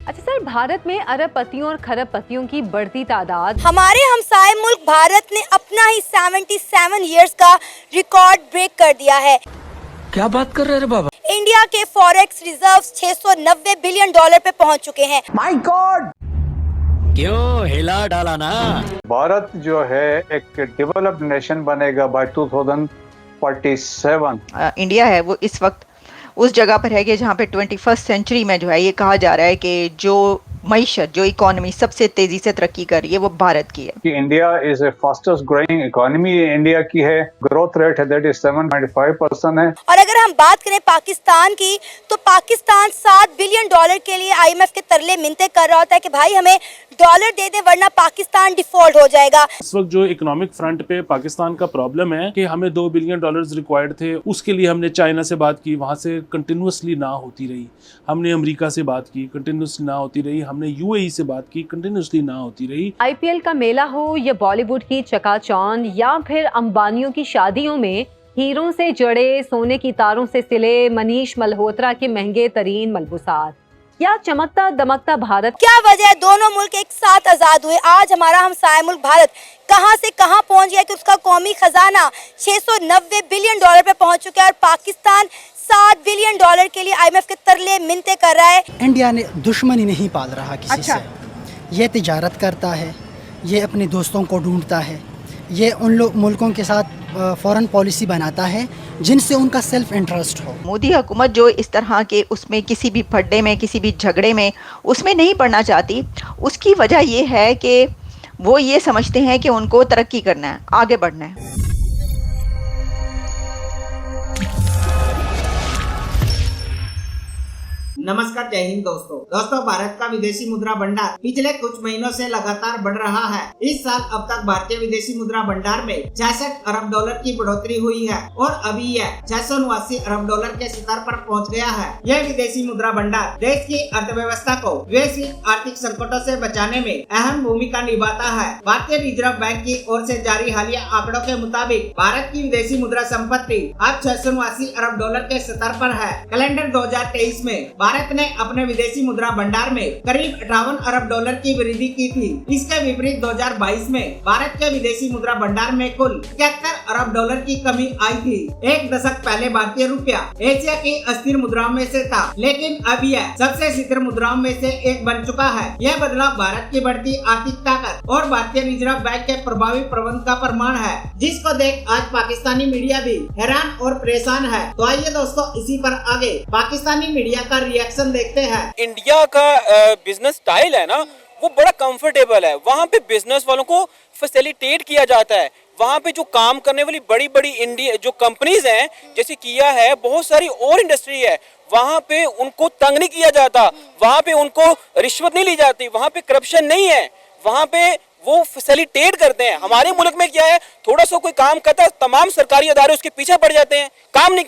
अच्छा सर, भारत में अरबपतियों और खरबपतियों की बढ़ती तादाद। हमारे हमसाए मुल्क भारत ने अपना ही 77 इयर्स का रिकॉर्ड ब्रेक कर दिया है। क्या बात कर रहे हैं बाबा? इंडिया के फॉरेक्स रिजर्व्स 690 बिलियन डॉलर पे पहुंच चुके हैं। माय गॉड, क्यों हिला डाला ना। भारत जो है एक डेवलप्ड नेशन बनेगा बाय 2047। इंडिया है वो इस वक्त उस जगह पर है कि जहाँ पे 21st सेंचुरी में जो है ये कहा जा रहा है कि जो मईशत, जो इकोनॉमी सबसे तेजी से तरक्की कर रही है वो भारत की है। कि India is a fastest growing economy India की है, ग्रोथ रेट है दैट इज 7.5% है। और अगर हम बात करें पाकिस्तान की, तो पाकिस्तान 7 बिलियन डॉलर के लिए IMF के तरले मिन्नतें कर रहा होता है कि भाई हमें डॉलर दे दे वरना पाकिस्तान डिफॉल्ट हो जाएगा। इस वक्त जो इकोनॉमिक फ्रंट पे पाकिस्तान का प्रॉब्लम है कि हमें 2 बिलियन डॉलर्स रिक्वायर्ड थे, उसके लिए हमने चाइना से बात की, वहां से कंटिन्यूसली ना होती रही। हमने अमेरिका से बात की, कंटिन्यूसली ना होती रही। हमने UAE से बात की, कंटिन्यूसली ना होती रही। IPL का मेला हो या बॉलीवुड की चकाचौंध या फिर अंबानियों की शादियों में हीरों से जड़े सोने की तारों से सिले मनीष मल्होत्रा के महंगे तरीन मलबूसात या चमकता दमकता भारत, क्या वजह है दोनों मुल्क एक साथ आजाद हुए? आज हमारा हमसाया मुल्क भारत कहां से कहां पहुंच गया कि उसका कौमी खजाना 690 बिलियन डॉलर पे पहुंच चुका है और पाकिस्तान 7 बिलियन डॉलर के लिए IMF के तरले मिन्नतें कर रहा है। इंडिया ने दुश्मनी नहीं पाल रहा किसी से। ये तिजारत करता है, ये अपने दोस्तों को ढूंढता है, ये उन लोग मुल्कों के साथ फॉरेन पॉलिसी बनाता है जिनसे उनका सेल्फ इंटरेस्ट हो। मोदी हुकूमत जो इस तरह के उसमें किसी भी फड्डे में, किसी भी झगड़े में उसमें नहीं पड़ना चाहती, उसकी वजह ये है कि वो ये समझते हैं कि उनको तरक्की करना है, आगे बढ़ना है। नमस्कार, जय हिंद दोस्तों, भारत का विदेशी मुद्रा भंडार पिछले कुछ महीनों से लगातार बढ़ रहा है। इस साल अब तक भारतीय विदेशी मुद्रा भंडार में 66 अरब डॉलर की बढ़ोतरी हुई है और अभी यह 689 अरब डॉलर के स्तर पर पहुंच गया है। यह विदेशी मुद्रा भंडार देश की अर्थव्यवस्था को वैश्विक आर्थिक संकटों से बचाने में अहम भूमिका निभाता है। भारतीय रिजर्व बैंक की ओर से जारी हालिया आंकड़ों के मुताबिक भारत की विदेशी मुद्रा संपत्ति अब 689 अरब डॉलर के स्तर पर है। कैलेंडर 2023 में भारत ने अपने विदेशी मुद्रा भंडार में करीब 58 अरब डॉलर की वृद्धि की थी। इसके विपरीत 2022 में भारत के विदेशी मुद्रा भंडार में कुल 71 अरब डॉलर की कमी आई थी। एक दशक पहले भारतीय रुपया एशिया की अस्थिर मुद्राओं में से था, लेकिन अब यह सबसे स्थिर मुद्राओं में से एक बन चुका है। यह बदलाव भारत की बढ़ती आर्थिक ताकत और भारतीय रिजर्व बैंक के प्रभावी प्रबंधन का प्रमाण है, जिसको देख आज पाकिस्तानी मीडिया भी हैरान और परेशान है। तो आइए दोस्तों, इसी पर आगे पाकिस्तानी मीडिया का रिएक्शन देखते हैं। इंडिया का बिजनेस स्टाइल है ना, वो बड़ा कंफर्टेबल है। वहाँ पे बिजनेस वालों को फैसिलिटेट किया जाता है। वहाँ पे जो काम करने वाली बड़ी बड़ी इंडिया जो कंपनीज हैं, जैसे किया है, बहुत सारी और इंडस्ट्री है, वहाँ पे उनको तंग नहीं किया जाता, वहाँ पे उनको रिश्वत नहीं ली जाती, वहाँ पे करप्शन नहीं है, वहाँ पे वो फैसिलिटेट करते हैं। हमारे मुल्क में क्या है, थोड़ा सा कोई काम करता है, तमाम सरकारी अदारे उसके पीछे पड़ जाते हैं, काम नहीं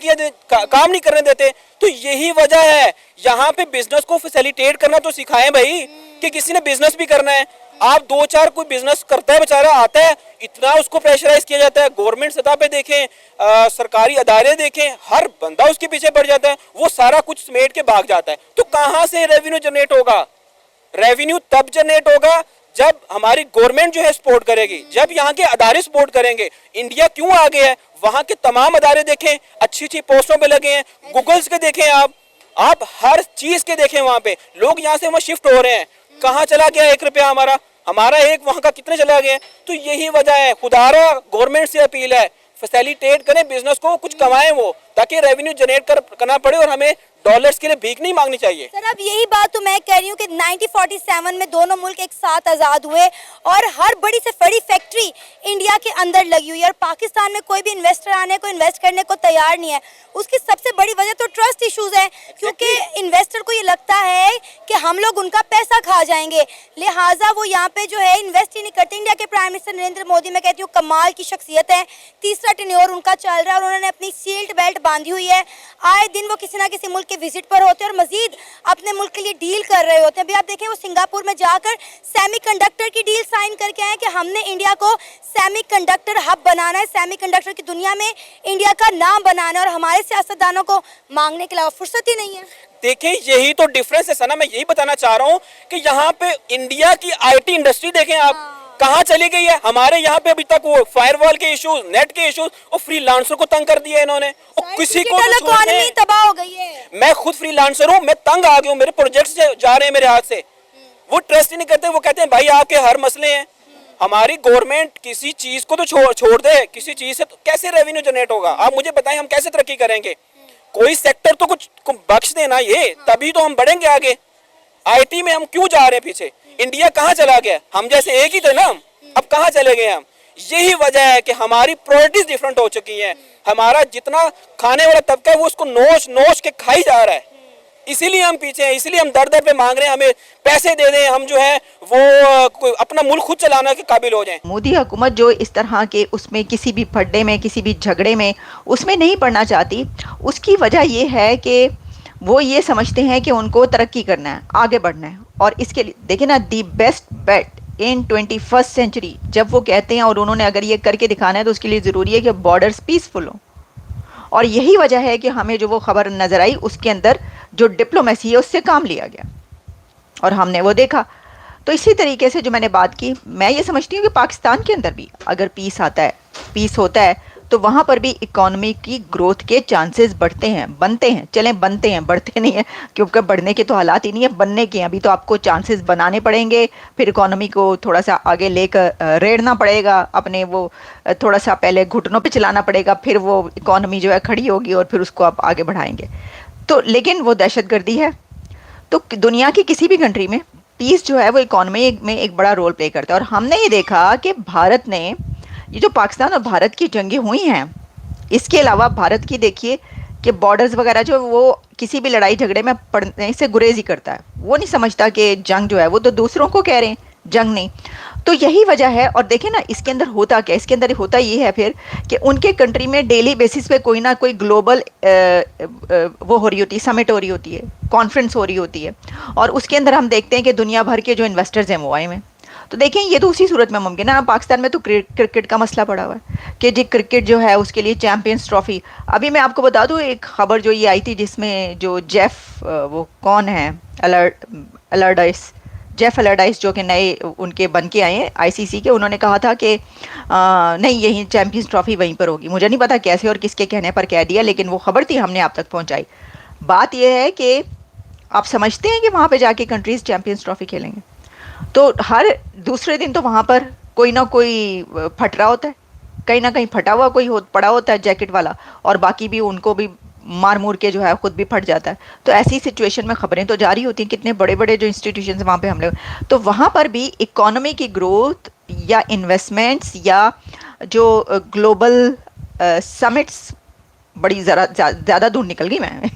करने देते। तो यही वजह है, यहाँ पे बिजनेस को फैसिलिटेट करना तो सिखाएं भाई, कि किसी ने बिजनेस भी करना है। आप 2-4 कोई बिजनेस करता है, बेचारा आता है, इतना उसको प्रेशराइज किया जाता है। गवर्नमेंट सतह पे देखें, सरकारी अदारे देखें, हर बंदा उसके पीछे पड़ जाता है, वो सारा कुछ समेट के भाग जाता है। तो कहाँ से रेवेन्यू जनरेट होगा? रेवेन्यू तब जनरेट होगा जब हमारी गवर्नमेंट जो है सपोर्ट करेगी, जब यहाँ के अदारे सपोर्ट करेंगे। इंडिया क्यों आगे है? वहाँ के तमाम अदारे देखें, अच्छी अच्छी पोस्टों पे लगे हैं, गूगल्स के देखें, आप हर चीज के देखें, वहाँ पे लोग यहाँ से वहाँ शिफ्ट हो रहे हैं। कहाँ चला गया 1 रुपया हमारा एक वहाँ का कितने चला गया? तो यही वजह है। खुदारा गवर्नमेंट से अपील है, फैसिलिटेट करें बिजनेस को, कुछ कमाएं वो, ताकि रेवेन्यू जनरेट करना पड़े और हमें डॉलर्स के लिए भीख नहीं मांगनी चाहिए। सर, अब यही बात तो मैं कह रही हूँ कि 1947 में दोनों मुल्क एक साथ आजाद हुए और हर बड़ी से बड़ी फैक्ट्री इंडिया के अंदर लगी हुई है और पाकिस्तान में कोई भी इन्वेस्टर आने को इन्वेस्ट करने को तैयार नहीं है। उसकी सबसे बड़ी वजह तो ट्रस्ट इश्यूज है, क्योंकि इन्वेस्टर को ये लगता है कि हम लोग उनका पैसा खा जाएंगे, लिहाजा वो यहाँ पे जो है इन्वेस्ट ही नहीं करते। इंडिया के प्राइम मिनिस्टर नरेंद्र मोदी, मैं कहती हूँ कमाल की शख्सियत है, तीसरा टेन्योर उनका चल रहा है और उन्होंने अपनी सील्ड बेल्ट बांधी हुई है। आए दिन वो किसी ना किसी मुल्क के विजिट पर होते हैं और मजीद अपने मुल्क के लिए डील कर रहे होते हैं। अभी आप देखें वो सिंगापुर में जाकर सेमीकंडक्टर की डील साइन करके आए कि हमने इंडिया को सेमीकंडक्टर हब बनाना है, सेमीकंडक्टर की दुनिया में इंडिया का नाम बनाना है, और हमारे सियासतदानों को मांगने के अलावा फुर्सत ही नहीं है। देखिए यही तो डिफरेंस है सना, मैं यही बताना चाह रहा हूँ कि यहाँ पे इंडिया की आईटी इंडस्ट्री देखें आप कहाँ चली गई है। हमारे यहाँ पे अभी तक वो फायरवॉल के इश्यूज, नेट के इश्यूज और फ्रीलांसर को तंग कर दिया इन्होंने, और किसी को तो इकोनॉमी तबाह हो गई है। मैं खुद फ्रीलांसर हूँ, मैं तंग आ गया हूँ, मेरे प्रोजेक्ट्स जा रहे हैं मेरे हाथ से, वो ट्रस्ट ही नहीं करते। वो कहते हैं भाई आपके हर मसले हैं। हमारी गवर्नमेंट किसी चीज को तो छोड़ दे, किसी चीज से तो कैसे रेवेन्यू जनरेट होगा? आप मुझे बताएं हम कैसे तरक्की करेंगे? कोई सेक्टर तो कुछ बख्श देना, ये तभी तो हम बढ़ेंगे आगे। आईटी में हम क्यों जा रहे हैं पीछे? इंडिया कहाँ चला गया? हम जैसे एक ही थे ना, अब कहाँ चले गए हम? यही वजह है कि हमारी प्रायोरिटीज डिफरेंट हो चुकी हैं। हमारा जितना खाने वाला तबका है वो उसको नोच के खाई जा रहा है, इसीलिए हम पीछे हैं, इसीलिए हम दर दर पे मांग रहे हैं हमें पैसे दे दें, हम जो है वो अपना मुल्क खुद चलाने के काबिल हो जाएं। मोदी हुकूमत जो इस तरह के उसमें किसी भी फड्डे में, किसी भी झगड़े में उसमें नहीं पड़ना चाहती, उसकी वजह ये है कि वो ये समझते हैं कि उनको तरक्की करना है, आगे बढ़ना है। और इसके लिए देखिए ना, the best bet in 21st century जब वो कहते हैं, और उन्होंने अगर ये करके दिखाना है तो उसके लिए ज़रूरी है कि बॉर्डर्स पीसफुल हो। और यही वजह है कि हमें जो वो खबर नज़र आई उसके अंदर जो डिप्लोमेसी है उससे काम लिया गया और हमने वो देखा। तो इसी तरीके से जो मैंने बात की, मैं ये समझती हूँ कि पाकिस्तान के अंदर भी अगर पीस होता है तो वहाँ पर भी इकॉनमी की ग्रोथ के चांसेस बनते हैं, बढ़ते नहीं हैं, क्योंकि बढ़ने के तो हालात ही नहीं है, बनने के हैं। अभी तो आपको चांसेस बनाने पड़ेंगे, फिर इकॉनमी को थोड़ा सा आगे लेकर रेड़ना पड़ेगा, अपने वो थोड़ा सा पहले घुटनों पे चलाना पड़ेगा, फिर वो इकॉनमी जो है खड़ी होगी और फिर उसको आप आगे बढ़ाएंगे। तो लेकिन वो दहशतगर्दी है, तो दुनिया की किसी भी कंट्री में पीस जो है वो इकॉनमी में एक बड़ा रोल प्ले करता है। और हमने ये देखा कि भारत ने, ये जो पाकिस्तान और भारत की जंगें हुई हैं, इसके अलावा भारत की देखिए कि बॉर्डर्स वगैरह जो वो किसी भी लड़ाई झगड़े में पड़ने से गुरेज ही करता है, वो नहीं समझता कि जंग जो है वो तो दूसरों को कह रहे हैं, जंग नहीं। तो यही वजह है। और देखें ना इसके अंदर होता क्या, इसके अंदर होता ये है फिर कि उनके कंट्री में डेली बेसिस पे कोई ना कोई ग्लोबल वो हो रही होती है, समिट हो रही होती है, कॉन्फ्रेंस हो रही होती है, और उसके अंदर हम देखते हैं कि दुनिया भर के जो इन्वेस्टर्स हैं वो आए हुए हैं। तो देखें ये तो उसी सूरत में मुमकिन है। पाकिस्तान में तो क्रिकेट का मसला पड़ा हुआ है कि जी क्रिकेट जो है उसके लिए चैंपियंस ट्रॉफी, अभी मैं आपको बता दूं एक खबर जो ये आई थी जिसमें जो वो कौन है जेफ अलर्डाइस जो कि नए उनके बन के आए हैं आईसीसी के, उन्होंने कहा था कि नहीं यही चैंपियंस ट्रॉफी वहीं पर होगी। मुझे नहीं पता कैसे और किसके कहने पर कह दिया, लेकिन वो खबर थी, हमने आप तक पहुंचाई। बात यह है कि आप समझते हैं कि वहाँ पे जाके कंट्रीज चैंपियंस ट्रॉफी खेलेंगे तो हर दूसरे दिन तो वहाँ पर कोई ना कोई फट रहा होता है, कहीं ना कहीं फटा हुआ कोई पड़ा होता है जैकेट वाला, और बाकी भी उनको भी मार मूर के जो है खुद भी फट जाता है। तो ऐसी सिचुएशन में खबरें तो जारी होती हैं, कितने बड़े बड़े जो इंस्टीट्यूशंस वहाँ पे हमले, तो वहाँ पर भी इकोनॉमी की ग्रोथ या इन्वेस्टमेंट्स या जो ग्लोबल समिट्स, बड़ी ज़्यादा दूर निकल गई मैं